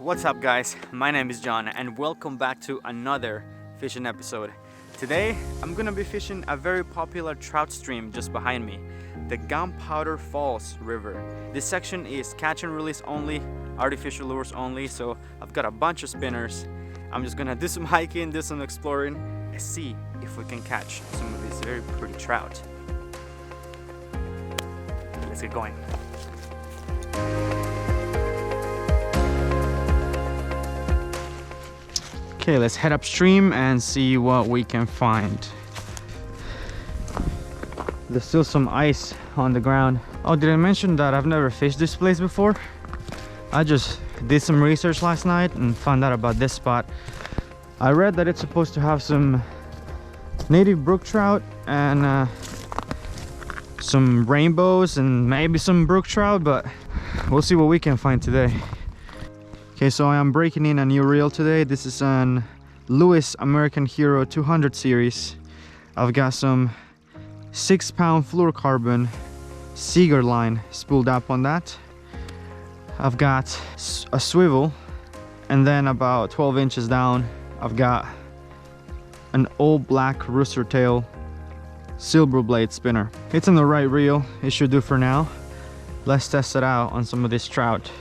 What's up guys, my name is John and welcome back to another fishing episode. Today I'm gonna be fishing a very popular trout stream just behind me, the Gunpowder Falls River. This section is catch and release only, artificial lures only, so I've got a bunch of spinners. I'm just gonna do some hiking, do some exploring, and see if we can catch some of these very pretty trout. Let's get going. Okay, let's head upstream and see what we can find. There's still some ice on the ground. Oh, did I mention that I've never fished this place before? I just did some research last night and found out about this spot. I read that it's supposed to have some native brook trout and some rainbows and maybe some brook trout, but we'll see what we can find today. Okay, so I am breaking in a new reel today. This is an Lewis American Hero 200 series. I've got some 6-pound fluorocarbon Seager line spooled up on that. I've got a swivel, and then about 12 inches down I've got an all black rooster tail silver blade spinner. It's in the right reel, it should do for now. Let's test it out on some of this trout.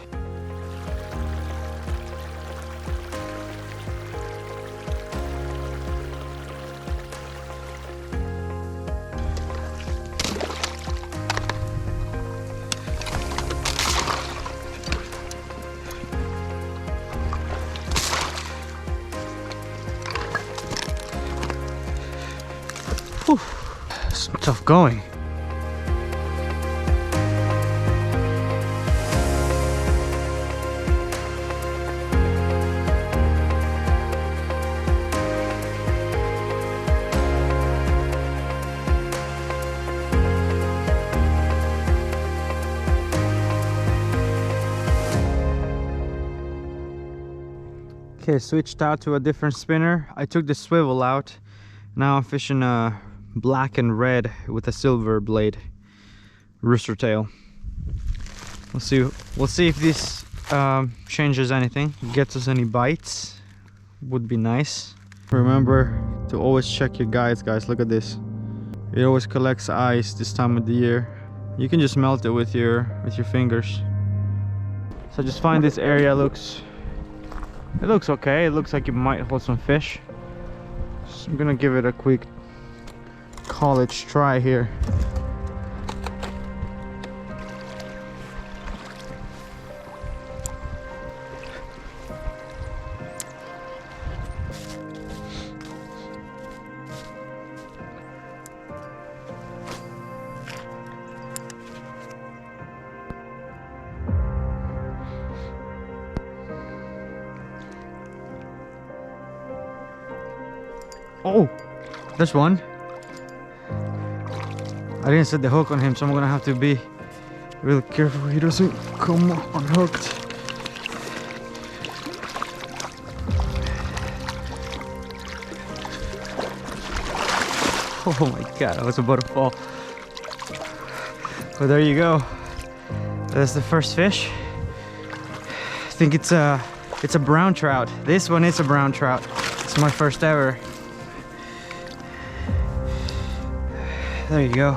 Whew, some tough going. Okay, switched out to a different spinner. I took the swivel out. Now I'm fishing a black and red with a silver blade rooster tail. We'll see if this changes anything, gets us any bites. Would be nice. Remember to always check your guides, guys. Look at this, it always collects ice this time of the year. You can just melt it with your fingers. So just find this area. It looks okay. It looks like it might hold some fish. So I'm gonna give it a quick college try here. Oh, there's one. I didn't set the hook on him, so I'm gonna have to be real careful he doesn't come unhooked. Oh my god, I was about to fall. But there you go. That's the first fish. I think it's a brown trout. This one is a brown trout. It's my first ever. There you go.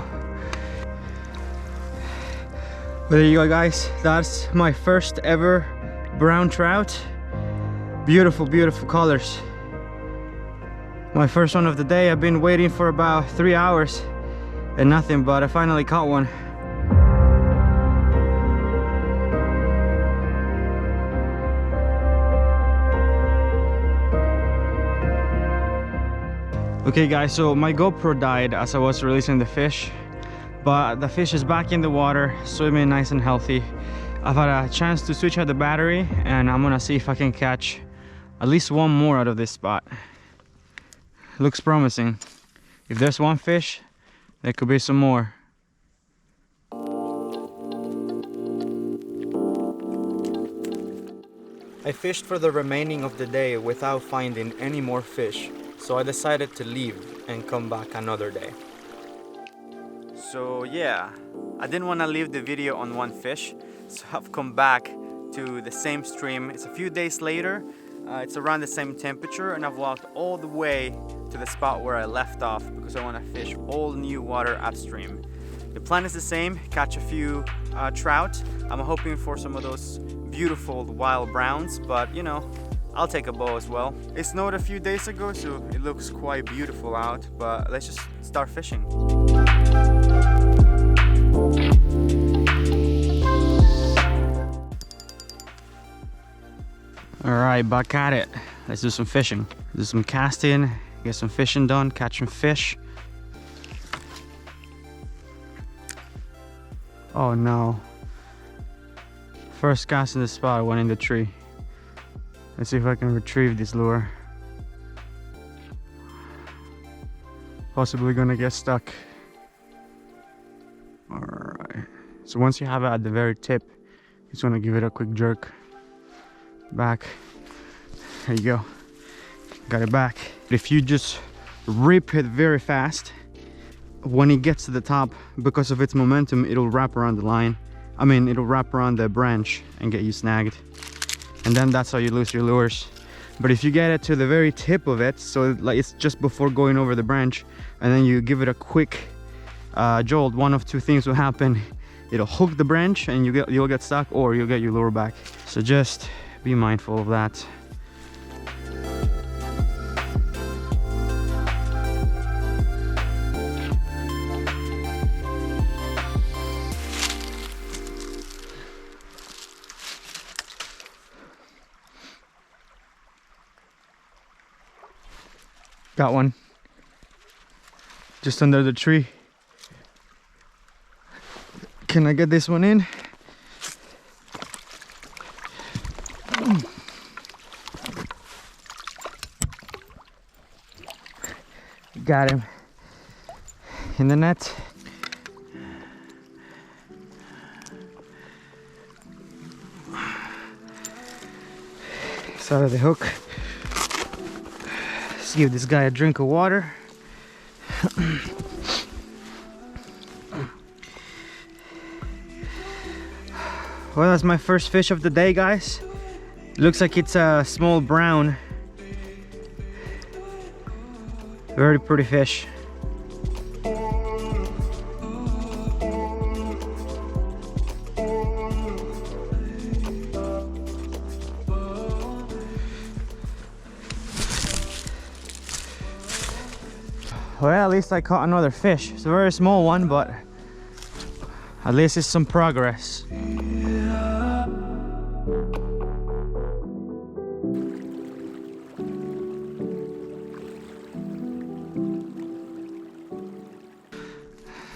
Well, there you go guys, that's my first ever brown trout. Beautiful, beautiful colors. My first one of the day. I've been waiting for about 3 hours and nothing, but I finally caught one. Okay guys, so my GoPro died as I was releasing the fish, but the fish is back in the water, swimming nice and healthy. I've had a chance to switch out the battery and I'm gonna see if I can catch at least one more out of this spot. Looks promising. If there's one fish, there could be some more. I fished for the remaining of the day without finding any more fish, so I decided to leave and come back another day. So yeah, I didn't want to leave the video on one fish, so I've come back to to the same stream. It's a few days later. It's around the same temperature, and I've walked all the way to the spot where I left off because I want to fish all new water upstream. The plan is the same, catch a few trout. I'm hoping for some of those beautiful wild browns, but you know, I'll take a bow as well. It snowed a few days ago, so it looks quite beautiful out, but let's just start fishing. Alright, back at it. Let's do some fishing. Do some casting, get some fishing done, catch some fish. Oh no. First cast in the spot went in the tree. Let's see if I can retrieve this lure. Possibly gonna get stuck. Alright. So once you have it at the very tip, you just wanna give it a quick jerk. Back. There you go. Got it back. If you just rip it very fast, when it gets to the top, because of its momentum, it'll wrap around the line. I mean, it'll wrap around the branch and get you snagged. And then that's how you lose your lures. But if you get it to the very tip of it, so like it's just before going over the branch, and then you give it a quick jolt, one of two things will happen. It'll hook the branch and you'll get stuck, or you'll get your lure back. So just be mindful of that. Got one. Just under the tree. Can I get this one in? Got him in the net. It's out of the hook. Let's give this guy a drink of water. Well, that's my first fish of the day, guys. It looks like it's a small brown. Very pretty fish. Well, at least I caught another fish. It's a very small one, but at least it's some progress.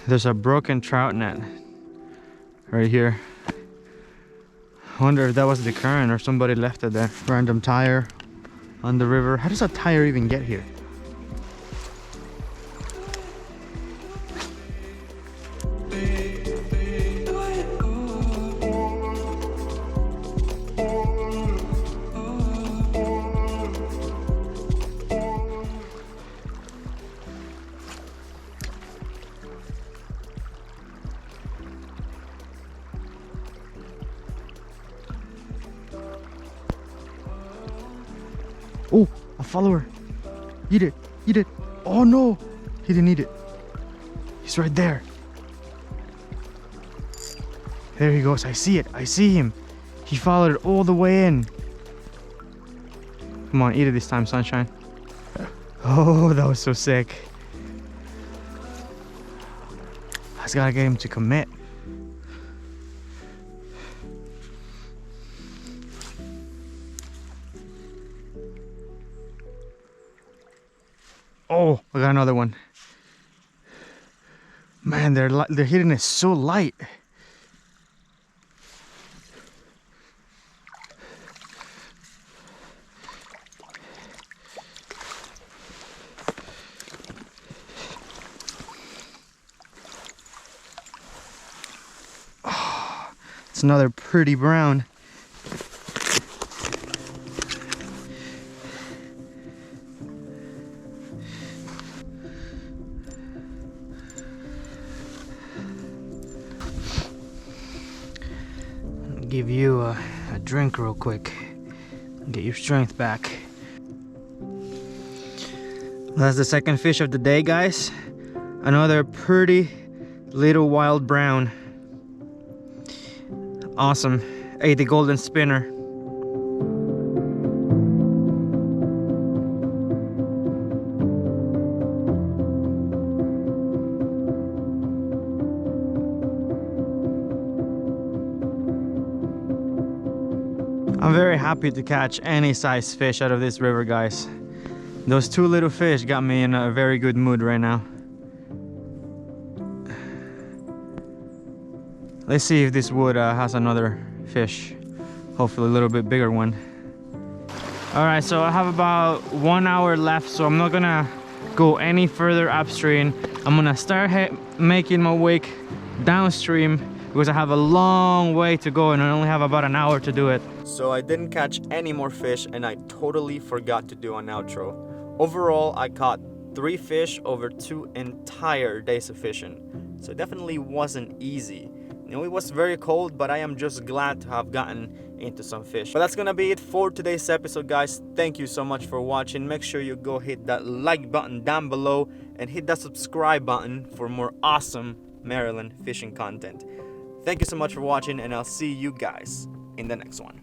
There's a broken trout net right here. I wonder if that was the current or somebody left it there. Random tire on the river. How does a tire even get here? Oh, a follower. Eat it, eat it. Oh no, he didn't eat it. He's right there. There he goes, I see it, I see him. He followed it all the way in. Come on, eat it this time, sunshine. Oh, that was so sick. I just gotta get him to commit. Oh, I got another one. Man, they're hitting it so light. Oh, it's another pretty brown. Give you a a drink real quick. Get your strength back. That's the second fish of the day, guys. Another pretty little wild brown. Awesome. Ate the golden spinner. I'm very happy to catch any size fish out of this river, guys. Those two little fish got me in a very good mood right now. Let's see if this wood has another fish. Hopefully a little bit bigger one. Alright, so I have about 1 hour left, so I'm not gonna go any further upstream. I'm gonna start making my wake downstream because I have a long way to go and I only have about an hour to do it. So I didn't catch any more fish and I totally forgot to do an outro. Overall, I caught 3 fish over 2 entire days of fishing. So it definitely wasn't easy. You know, it was very cold, but I am just glad to have gotten into some fish. But that's gonna be it for today's episode, guys. Thank you so much for watching. Make sure you go hit that like button down below and hit that subscribe button for more awesome Maryland fishing content. Thank you so much for watching, and I'll see you guys in the next one.